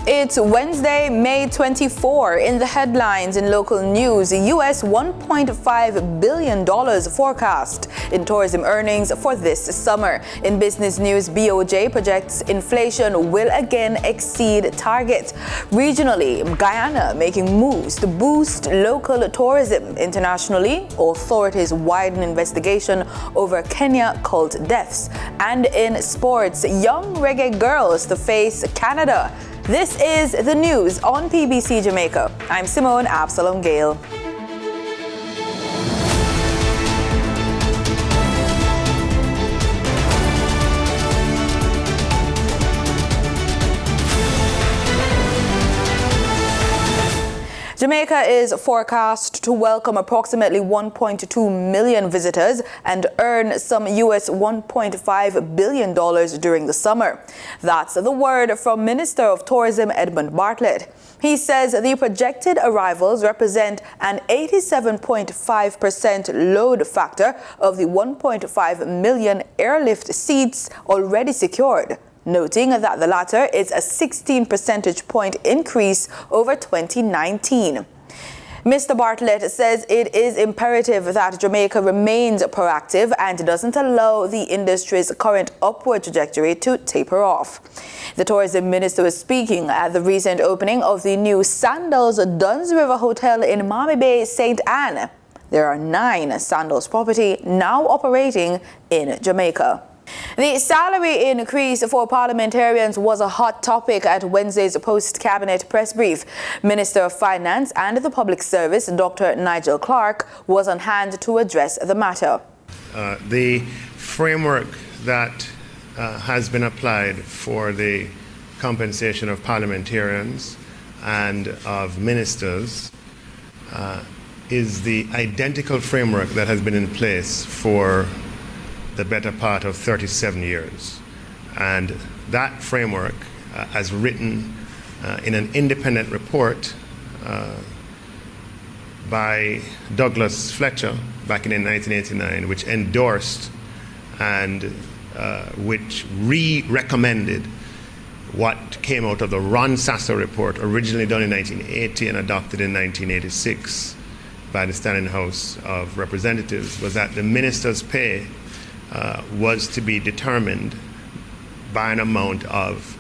It's Wednesday, May 24. In the headlines in local news, US $1.5 billion forecast in tourism earnings for this summer. In business news, BOJ projects inflation will again exceed target. Regionally, Guyana making moves to boost local tourism. Internationally, authorities widen investigation over Kenya cult deaths. And in sports, young reggae girls to face Canada. This is the news on PBC Jamaica. I'm Simone Absalom Gale. Jamaica is forecast to welcome approximately 1.2 million visitors and earn some US $1.5 billion during the summer. That's the word from Minister of Tourism Edmund Bartlett. He says the projected arrivals represent an 87.5% load factor of the 1.5 million airlift seats already secured, noting that the latter is a 16 percentage point increase over 2019. Mr. Bartlett says it is imperative that Jamaica remains proactive and doesn't allow the industry's current upward trajectory to taper off. The tourism minister was speaking at the recent opening of the new Sandals Duns River Hotel in Miami Bay, St. Anne. There are 9 Sandals property now operating in Jamaica. The salary increase for parliamentarians was a hot topic at Wednesday's post-cabinet press brief. Minister of Finance and the Public Service, Dr. Nigel Clark, was on hand to address the matter. The framework that has been applied for the compensation of parliamentarians and of ministers is the identical framework that has been in place for the better part of 37 years. And that framework, as written in an independent report by Douglas Fletcher back in 1989, which endorsed and which recommended what came out of the Ron Sasser report, originally done in 1980 and adopted in 1986 by the Standing House of Representatives, was that the minister's pay was to be determined by an amount of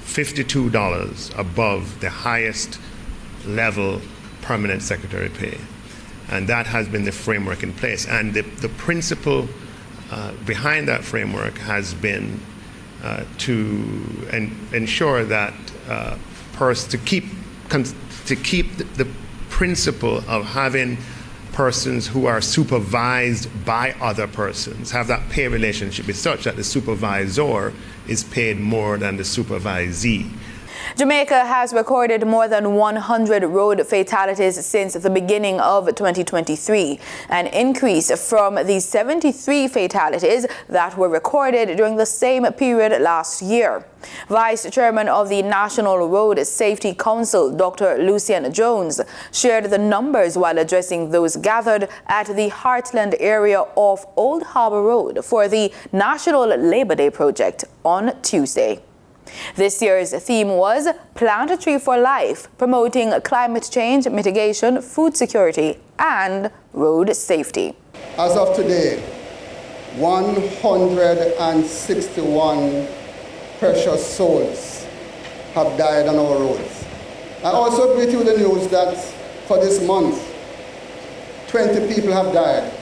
$52 above the highest level permanent secretary pay. And that has been the framework in place. And the principle behind that framework has been to ensure that to keep the principle of having persons who are supervised by other persons, have that pay relationship is such that the supervisor is paid more than the supervisee. Jamaica has recorded more than 100 road fatalities since the beginning of 2023, an increase from the 73 fatalities that were recorded during the same period last year. Vice Chairman of the National Road Safety Council, Dr. Lucian Jones, shared the numbers while addressing those gathered at the Heartland area of Old Harbour Road for the National Labor Day project on Tuesday. This year's theme was Plant a Tree for Life, promoting climate change mitigation, food security, and road safety. As of today, 161 precious souls have died on our roads. I also bring you the news that for this month, 20 people have died.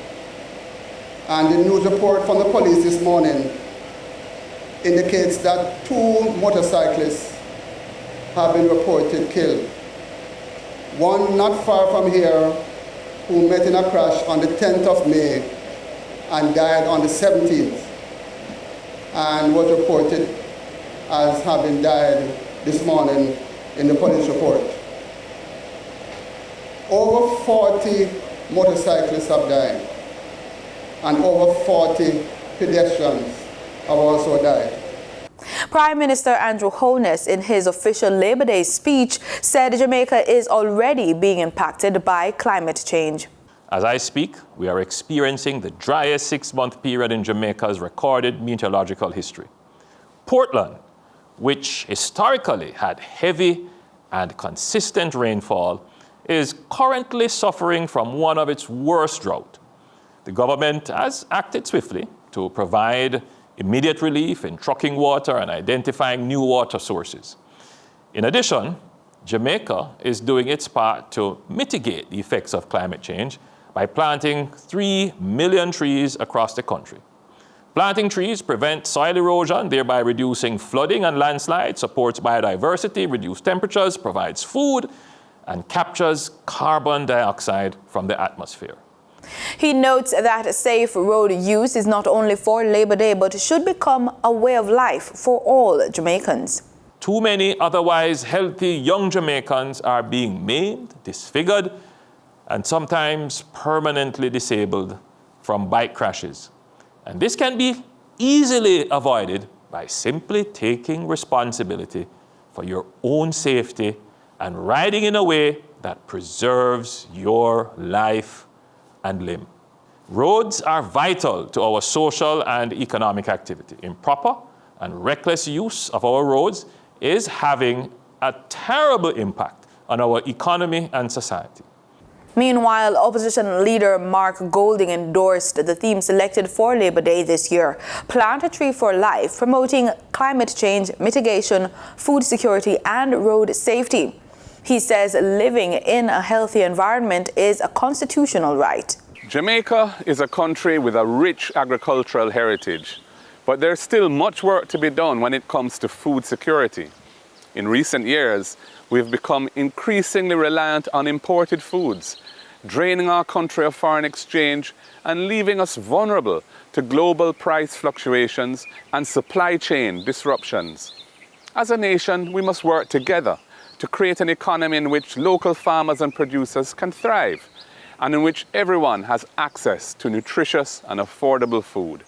And the news report from the police this morning indicates that 2 motorcyclists have been reported killed. One not far from here who met in a crash on the 10th of May and died on the 17th and was reported as having died this morning in the police report. Over 40 motorcyclists have died and over 40 pedestrians have also died. Prime Minister Andrew Holness, in his official Labor Day speech, said Jamaica is already being impacted by climate change. As I speak, we are experiencing the driest 6-month period in Jamaica's recorded meteorological history. Portland, which historically had heavy and consistent rainfall, is currently suffering from one of its worst droughts. The government has acted swiftly to provide immediate relief in trucking water and identifying new water sources. In addition, Jamaica is doing its part to mitigate the effects of climate change by planting 3 million trees across the country. Planting trees prevents soil erosion, thereby reducing flooding and landslides, supports biodiversity, reduces temperatures, provides food, and captures carbon dioxide from the atmosphere. He notes that safe road use is not only for Labor Day, but should become a way of life for all Jamaicans. Too many otherwise healthy young Jamaicans are being maimed, disfigured, and sometimes permanently disabled from bike crashes. And this can be easily avoided by simply taking responsibility for your own safety and riding in a way that preserves your life and limb. Roads are vital to our social and economic activity. Improper and reckless use of our roads is having a terrible impact on our economy and society. Meanwhile, opposition leader Mark Golding endorsed the theme selected for Labor Day this year, Plant a Tree for Life, promoting climate change mitigation, food security, and road safety. He says living in a healthy environment is a constitutional right. Jamaica is a country with a rich agricultural heritage, but there's still much work to be done when it comes to food security. In recent years, we've become increasingly reliant on imported foods, draining our country of foreign exchange and leaving us vulnerable to global price fluctuations and supply chain disruptions. As a nation, we must work together to create an economy in which local farmers and producers can thrive, and in which everyone has access to nutritious and affordable food.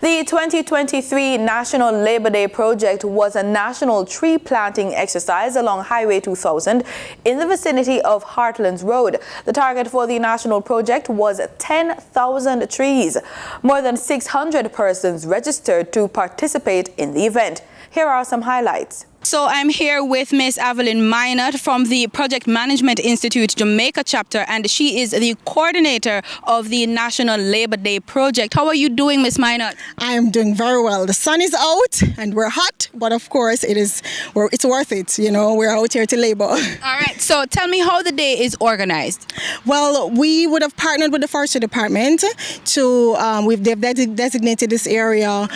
The 2023 National Labor Day project was a national tree planting exercise along Highway 2000 in the vicinity of Heartlands Road. The target for the national project was 10,000 trees. More than 600 persons registered to participate in the event. Here are some highlights. So I'm here with Miss Evelyn Minot from the Project Management Institute Jamaica chapter, and she is the coordinator of the National Labor Day project. How are you doing, Miss Minot? I am doing very well. The sun is out and we're hot, but of course it's worth it. You know, we're out here to labor. All right. So tell me how the day is organized. Well, we would have partnered with the Forestry Department to, they've designated this area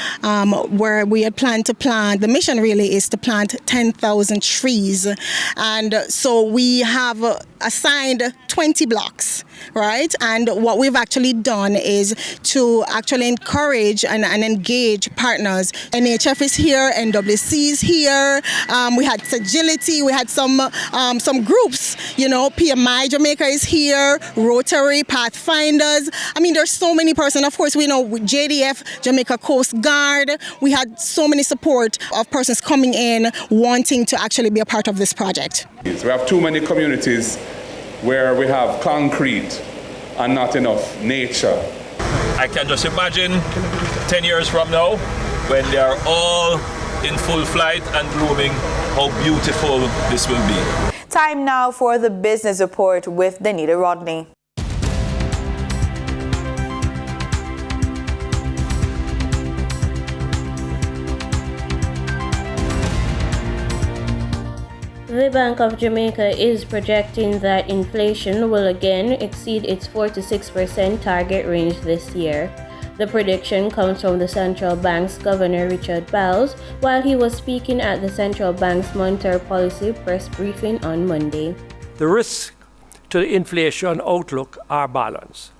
where we had planned to plant. The mission really is to plant 10,000 trees, and so we have assigned 20 blocks, right? And what we've actually done is to actually encourage and engage partners. NHF is here, NWC is here, we had Sagility, we had some groups, you know, PMI Jamaica is here, Rotary, Pathfinders. I mean, there's so many persons. Of course, we know JDF, Jamaica Coast Guard. We had so many support of persons coming in wanting to actually be a part of this project. We have too many communities where we have concrete and not enough nature. I can just imagine 10 years from now, when they are all in full flight and blooming, how beautiful this will be. Time now for the business report with Danita Rodney. The Bank of Jamaica is projecting that inflation will again exceed its 4 to 6% target range this year. The prediction comes from the central bank's Governor Richard Bowles while he was speaking at the central bank's monetary policy press briefing on Monday. The risks to the inflation outlook are balanced.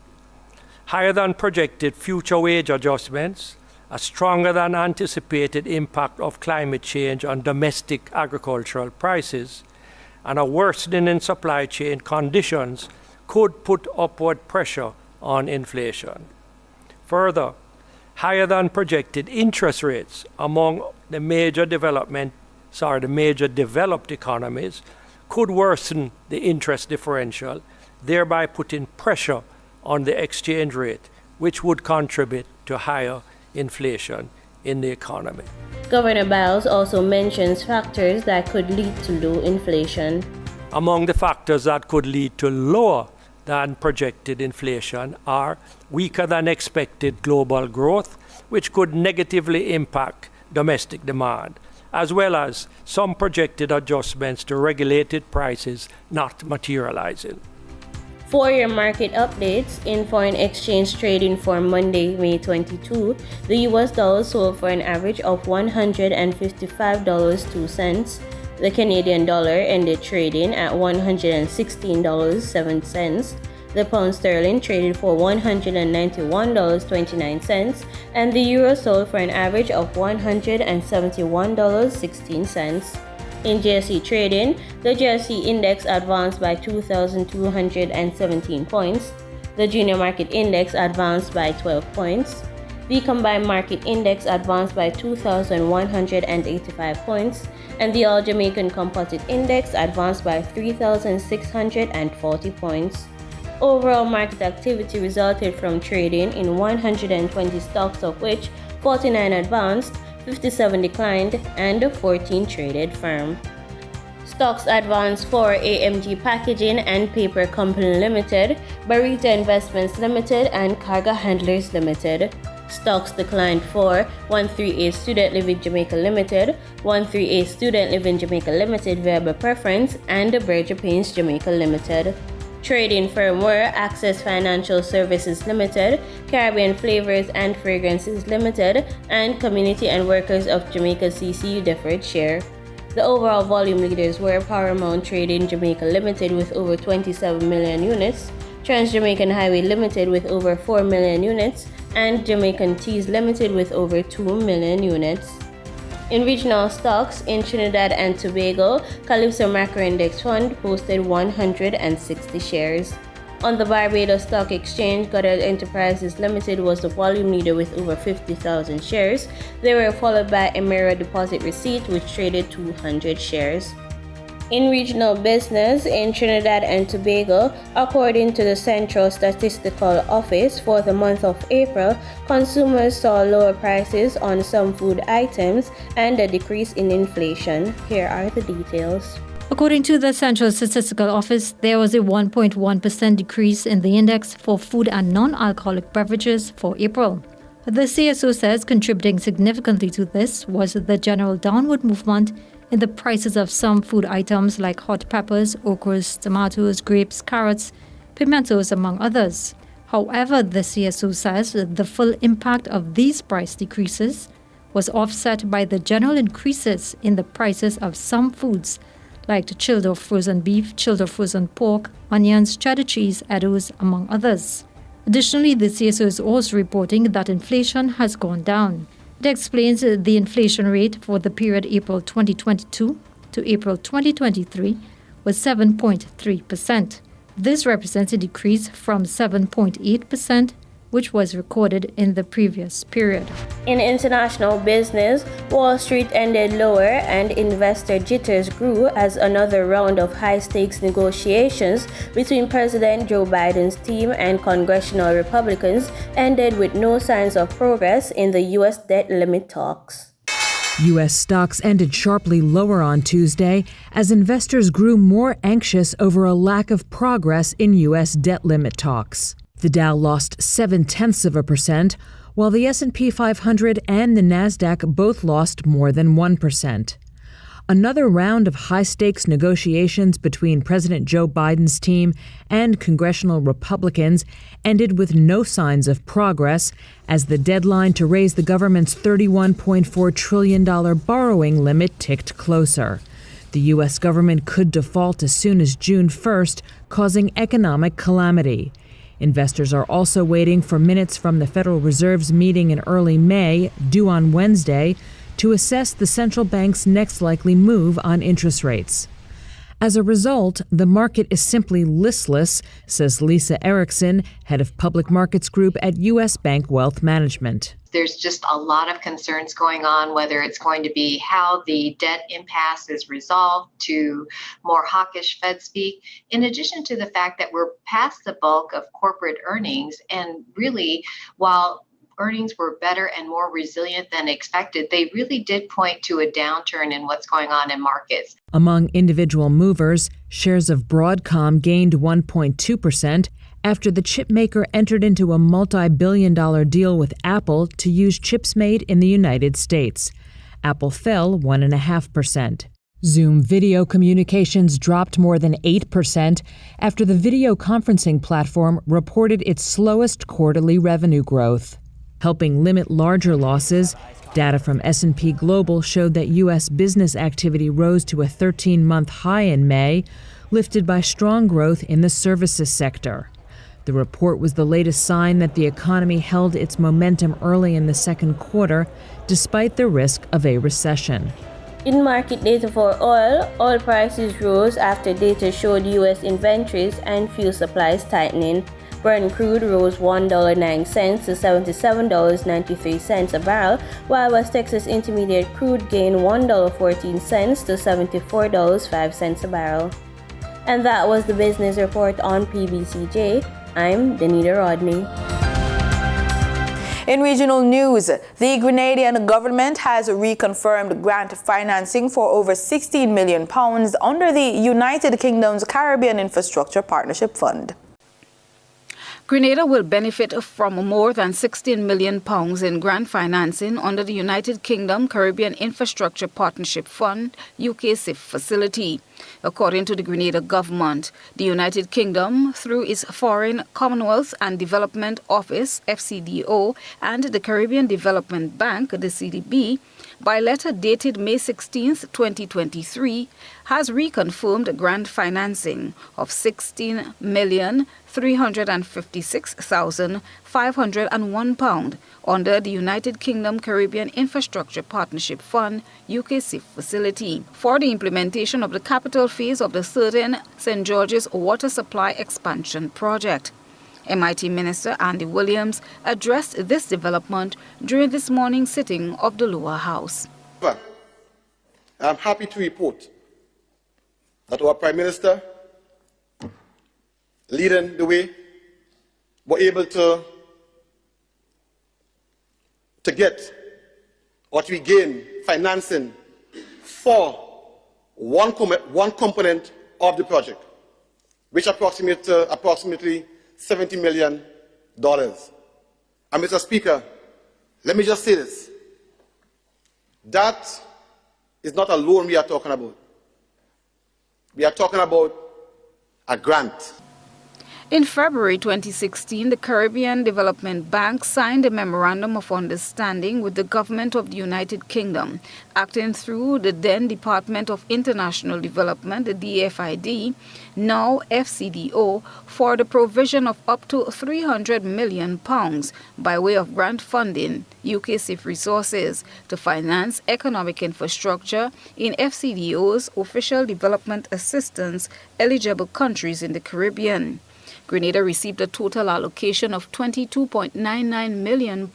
Higher than projected future wage adjustments, a stronger than anticipated impact of climate change on domestic agricultural prices, and a worsening in supply chain conditions could put upward pressure on inflation. Further, higher than projected interest rates among the major developed economies could worsen the interest differential, thereby putting pressure on the exchange rate, which would contribute to higher inflation in the economy. Governor Biles also mentions factors that could lead to low inflation. Among the factors that could lead to lower than projected inflation are weaker than expected global growth, which could negatively impact domestic demand, as well as some projected adjustments to regulated prices not materializing. For your market updates, in foreign exchange trading for Monday, May 22, the US dollar sold for an average of $155.02. The Canadian dollar ended trading at $116.07. The pound sterling traded for $191.29, and the euro sold for an average of $171.16. In JSE trading, the JSE index advanced by 2,217 points. The junior market index advanced by 12 points. The combined market index advanced by 2,185 points, and the All Jamaican Composite Index advanced by 3,640 points. Overall market activity resulted from trading in 120 stocks, of which 49 advanced, 57 declined, and 14 traded firm. Stocks advanced for AMG Packaging and Paper Company Limited, Barita Investments Limited, and Cargo Handlers Limited. Stocks declined for 138 Student Living Jamaica Limited, 138 Student Living Jamaica Limited Viable Preference, and Berger Paints Jamaica Limited. Trading firm were Access Financial Services Limited, Caribbean Flavors and Fragrances Limited, and Community and Workers of Jamaica CCU Deferred Share. The overall volume leaders were Paramount Trading Jamaica Limited with over 27 million units, Trans-Jamaican Highway Limited with over 4 million units, and Jamaican Teas Limited with over 2 million units. In regional stocks, in Trinidad and Tobago, Calypso Macro Index Fund posted 160 shares. On the Barbados Stock Exchange, Goddard Enterprises Limited was the volume leader with over 50,000 shares. They were followed by Emera Deposit Receipt, which traded 200 shares. In regional business, in Trinidad and Tobago, according to the Central Statistical Office for the month of April, consumers saw lower prices on some food items and a decrease in inflation. Here are the details. According to the Central Statistical Office, there was a 1.1% decrease in the index for food and non-alcoholic beverages for April. The CSO says contributing significantly to this was the general downward movement in the prices of some food items like hot peppers, okras, tomatoes, grapes, carrots, pimentos, among others. However, the CSO says the full impact of these price decreases was offset by the general increases in the prices of some foods like chilled or frozen beef, chilled or frozen pork, onions, cheddar cheese, eddos, among others. Additionally, the CSO is also reporting that inflation has gone down. It explains the inflation rate for the period April 2022 to April 2023 was 7.3%. This represents a decrease from 7.8%, which was recorded in the previous period. In international business, Wall Street ended lower and investor jitters grew as another round of high-stakes negotiations between President Joe Biden's team and congressional Republicans ended with no signs of progress in the U.S. debt limit talks. U.S. stocks ended sharply lower on Tuesday as investors grew more anxious over a lack of progress in U.S. debt limit talks. The Dow lost 0.7%, while the S&P 500 and the Nasdaq both lost more than 1%. Another round of high-stakes negotiations between President Joe Biden's team and congressional Republicans ended with no signs of progress as the deadline to raise the government's $31.4 trillion borrowing limit ticked closer. The U.S. government could default as soon as June 1st, causing economic calamity. Investors are also waiting for minutes from the Federal Reserve's meeting in early May, due on Wednesday, to assess the central bank's next likely move on interest rates. As a result, the market is simply listless, says Lisa Erickson, head of Public Markets Group at U.S. Bank Wealth Management. There's just a lot of concerns going on, whether it's going to be how the debt impasse is resolved to more hawkish Fed speak, in addition to the fact that we're past the bulk of corporate earnings. And really, while earnings were better and more resilient than expected, they really did point to a downturn in what's going on in markets. Among individual movers, shares of Broadcom gained 1.2% after the chipmaker entered into a multi-billion-dollar deal with Apple to use chips made in the United States. Apple fell 1.5%. Zoom video communications dropped more than 8% after the video conferencing platform reported its slowest quarterly revenue growth. Helping limit larger losses, data from S&P Global showed that U.S. business activity rose to a 13-month high in May, lifted by strong growth in the services sector. The report was the latest sign that the economy held its momentum early in the second quarter, despite the risk of a recession. In market data for oil prices rose after data showed U.S. inventories and fuel supplies tightening. Brent crude rose $1.09 to $77.93 a barrel, while West Texas Intermediate crude gained $1.14 to $74.05 a barrel. And that was the business report on PBCJ. I'm Danita Rodney. In regional news, the Grenadian government has reconfirmed grant financing for over £16 million under the United Kingdom's Caribbean Infrastructure Partnership Fund. Grenada will benefit from more than £16 million in grant financing under the United Kingdom Caribbean Infrastructure Partnership Fund (UKCIF) facility. According to the Grenada government, the United Kingdom, through its Foreign, Commonwealth and Development Office (FCDO) and the Caribbean Development Bank (the CDB), by letter dated May 16, 2023, has reconfirmed grant financing of £16,356,501 under the United Kingdom Caribbean Infrastructure Partnership Fund (UKCIF) facility for the implementation of the capital phase of the certain St. George's Water Supply Expansion Project. MIT Minister Andy Williams addressed this development during this morning's sitting of the lower house. I'm happy to report that our Prime Minister, leading the way, were able to get what we gain financing for one component of the project, which approximates approximately $70 million. And Mr. Speaker, let me just say this. That is not a loan we are talking about. We are talking about a grant. In February 2016, the Caribbean Development Bank signed a Memorandum of Understanding with the Government of the United Kingdom, acting through the then Department of International Development, the DFID, now FCDO, for the provision of up to £300 million by way of grant funding, UKCIF resources, to finance economic infrastructure in FCDO's official development assistance eligible countries in the Caribbean. Grenada received a total allocation of £22.99 million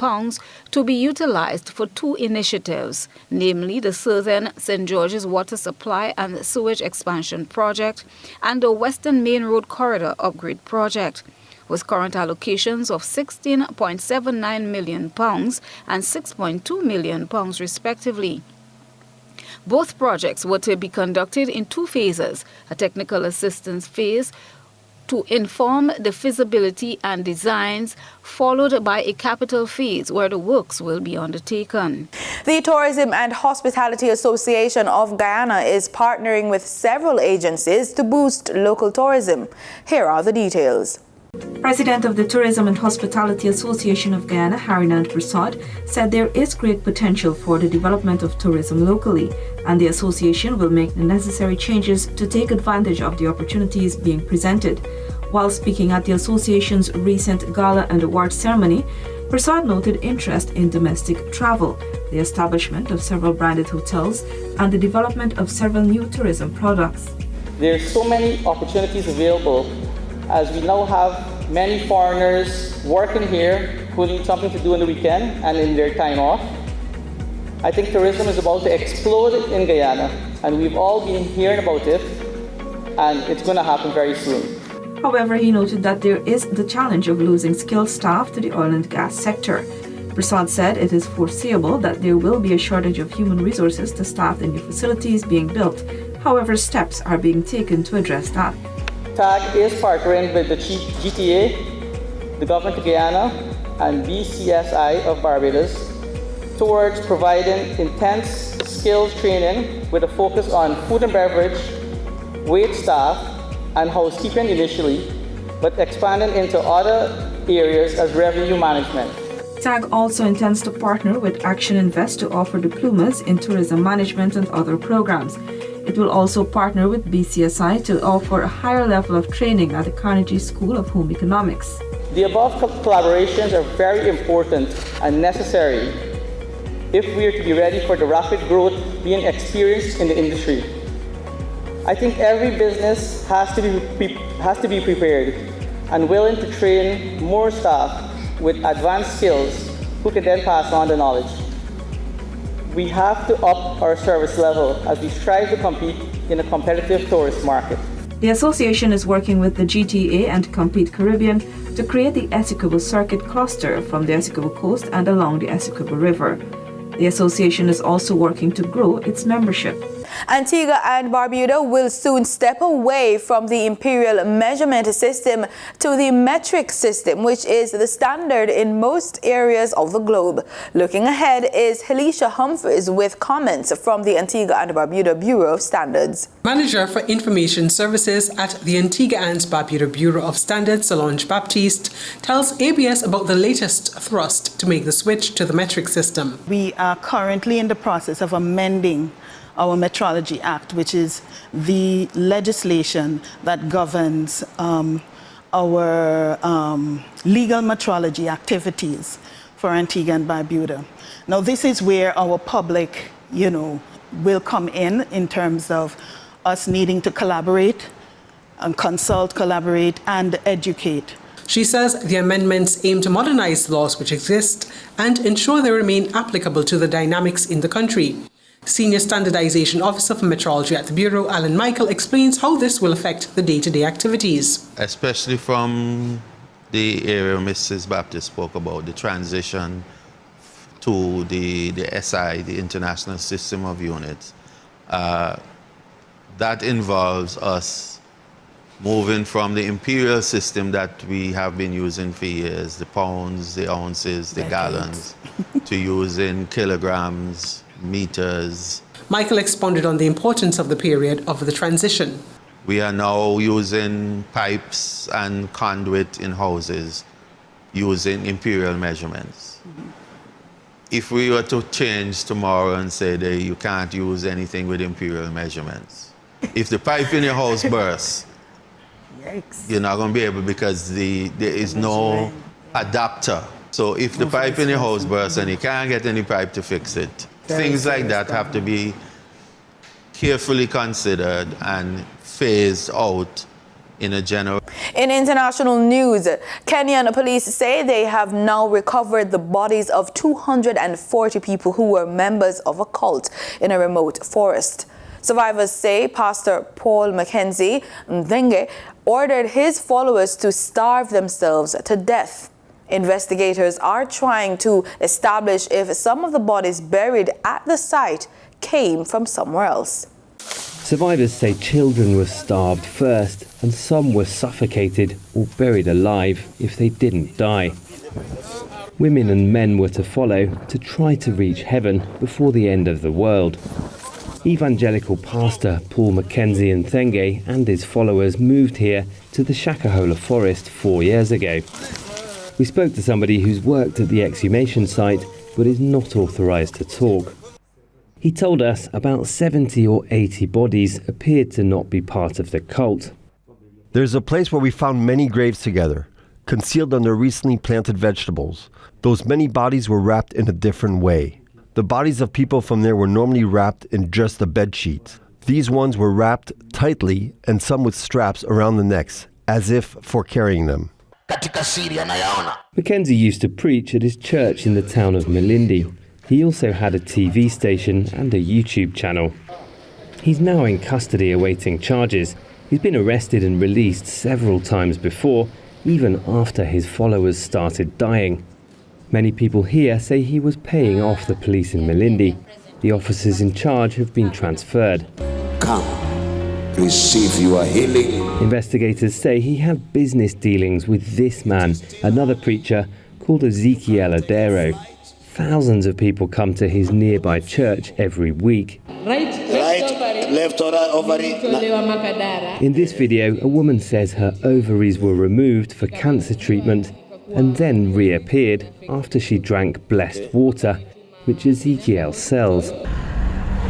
to be utilized for two initiatives, namely the Southern St. George's Water Supply and Sewage Expansion Project and the Western Main Road Corridor Upgrade Project, with current allocations of £16.79 million and £6.2 million respectively. Both projects were to be conducted in two phases, a technical assistance phase to inform the feasibility and designs, followed by a capital phase where the works will be undertaken. The Tourism and Hospitality Association of Guyana is partnering with several agencies to boost local tourism. Here are the details. President of the Tourism and Hospitality Association of Guyana, Harinand Prasad, said there is great potential for the development of tourism locally, and the association will make the necessary changes to take advantage of the opportunities being presented. While speaking at the association's recent gala and award ceremony, Prasad noted interest in domestic travel, the establishment of several branded hotels, and the development of several new tourism products. There are so many opportunities available as we now have many foreigners working here who need something to do on the weekend and in their time off. I think tourism is about to explode in Guyana, and we've all been hearing about it, and it's going to happen very soon. However, he noted that there is the challenge of losing skilled staff to the oil and gas sector. Prasad said it is foreseeable that there will be a shortage of human resources to staff the new facilities being built. However, steps are being taken to address that. TAG is partnering with the GTA, the government of Guyana, and BCSI of Barbados towards providing intense skills training with a focus on food and beverage, wait staff, and housekeeping initially, but expanding into other areas as revenue management. TAG also intends to partner with Action Invest to offer diplomas in tourism management and other programs. It will also partner with BCSI to offer a higher level of training at the Carnegie School of Home Economics. The above collaborations are very important and necessary if we are to be ready for the rapid growth being experienced in the industry. I think every business has to be prepared and willing to train more staff with advanced skills who can then pass on the knowledge. We have to up our service level as we strive to compete in a competitive tourist market. The association is working with the GTA and Compete Caribbean to create the Essequibo Circuit cluster from the Essequibo coast and along the Essequibo River. The association is also working to grow its membership. Antigua and Barbuda will soon step away from the imperial measurement system to the metric system, which is the standard in most areas of the globe. Looking ahead is Helisha Humphreys with comments from the Antigua and Barbuda Bureau of Standards. Manager for Information Services at the Antigua and Barbuda Bureau of Standards, Solange Baptiste, tells ABS about the latest thrust to make the switch to the metric system. We are currently in the process of amending our Metrology Act, which is the legislation that governs our legal metrology activities for Antigua and Barbuda. Now, this is where our public, will come in terms of us needing to collaborate and consult, collaborate, and educate. She says the amendments aim to modernize laws which exist and ensure they remain applicable to the dynamics in the country. Senior Standardization Officer for Metrology at the Bureau, Alan Michael, explains how this will affect the day-to-day activities. Especially from the area Mrs. Baptiste spoke about, the transition to the SI, the International System of Units. That involves us moving from the imperial system that we have been using for years, the pounds, the ounces, the gallons, to using kilograms, meters. Michael expounded on the importance of the period of the transition. We are now using pipes and conduit in houses using imperial measurements. If we were to change tomorrow and say that you can't use anything with imperial measurements, if the pipe in your house bursts, you're not going to be able because there is no adapter. So if the pipe in your house bursts and you can't get any pipe to fix it, things like that have to be carefully considered and phased out in a general. In international news, Kenyan police say they have now recovered the bodies of 240 people who were members of a cult in a remote forest. Survivors say Pastor Paul Mackenzie Ndenge ordered his followers to starve themselves to death. Investigators are trying to establish if some of the bodies buried at the site came from somewhere else. Survivors say children were starved first and some were suffocated or buried alive if they didn't die. Women and men were to follow to try to reach heaven before the end of the world. Evangelical pastor Paul Mackenzie Nthenge and his followers moved here to the Shakahola forest 4 years ago. We spoke to somebody who's worked at the exhumation site but is not authorised to talk. He told us about 70 or 80 bodies appeared to not be part of the cult. There's a place where we found many graves together, concealed under recently planted vegetables. Those many bodies were wrapped in a different way. The bodies of people from there were normally wrapped in just a bed sheet. These ones were wrapped tightly and some with straps around the necks, as if for carrying them. Mackenzie used to preach at his church in the town of Malindi. He also had a TV station and a YouTube channel. He's now in custody awaiting charges. He's been arrested and released several times before, even after his followers started dying. Many people here say he was paying off the police in Malindi. The officers in charge have been transferred. Come, receive your healing. Investigators say he had business dealings with this man, another preacher called Ezekiel Adero. Thousands of people come to his nearby church every week. Left ovary. In this video, a woman says her ovaries were removed for cancer treatment and then reappeared after she drank blessed water, which Ezekiel sells.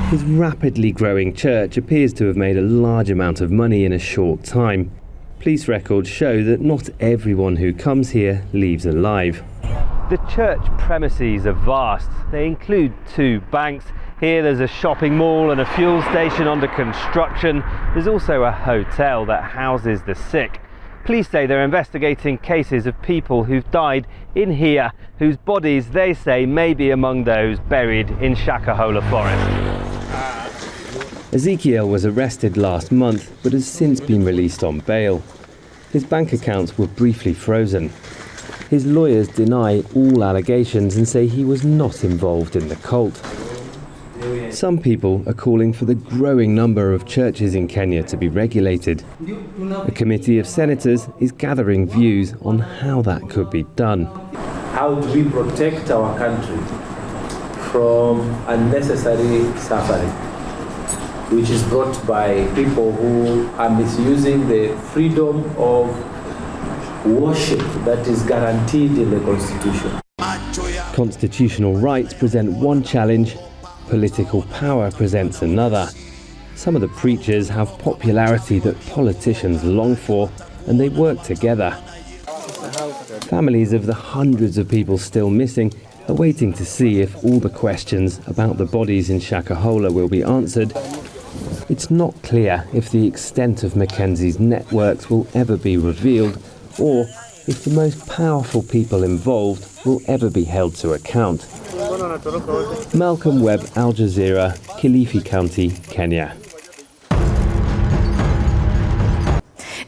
His rapidly growing church appears to have made a large amount of money in a short time. Police records show that not everyone who comes here leaves alive. The church premises are vast. They include 2 banks. Here there's a shopping mall and a fuel station under construction. There's also a hotel that houses the sick. Police say they're investigating cases of people who've died in here, whose bodies they say may be among those buried in Shakahola Forest. Ezekiel was arrested last month but has since been released on bail. His bank accounts were briefly frozen. His lawyers deny all allegations and say he was not involved in the cult. Some people are calling for the growing number of churches in Kenya to be regulated. A committee of senators is gathering views on how that could be done. How do we protect our country from unnecessary suffering, which is brought by people who are misusing the freedom of worship that is guaranteed in the Constitution? Constitutional rights present one challenge, political power presents another. Some of the preachers have popularity that politicians long for, and they work together. Families of the hundreds of people still missing are waiting to see if all the questions about the bodies in Shakahola will be answered. It's not clear if the extent of Mackenzie's networks will ever be revealed, or if the most powerful people involved will ever be held to account. Malcolm Webb, Al Jazeera, Kilifi County, Kenya.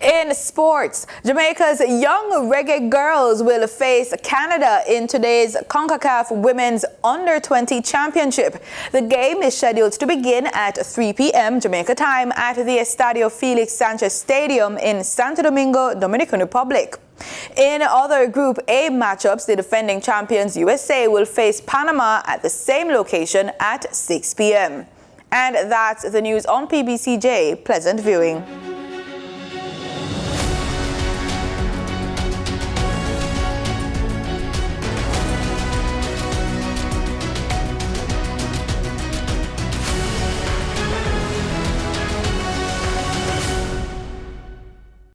In sports, Jamaica's young reggae girls will face Canada in today's CONCACAF Women's Under-20 Championship. The game is scheduled to begin at 3 p.m. Jamaica time at the Estadio Felix Sanchez Stadium in Santo Domingo, Dominican Republic. In other Group A matchups, the defending champions USA will face Panama at the same location at 6 p.m. And that's the news on PBCJ. Pleasant viewing.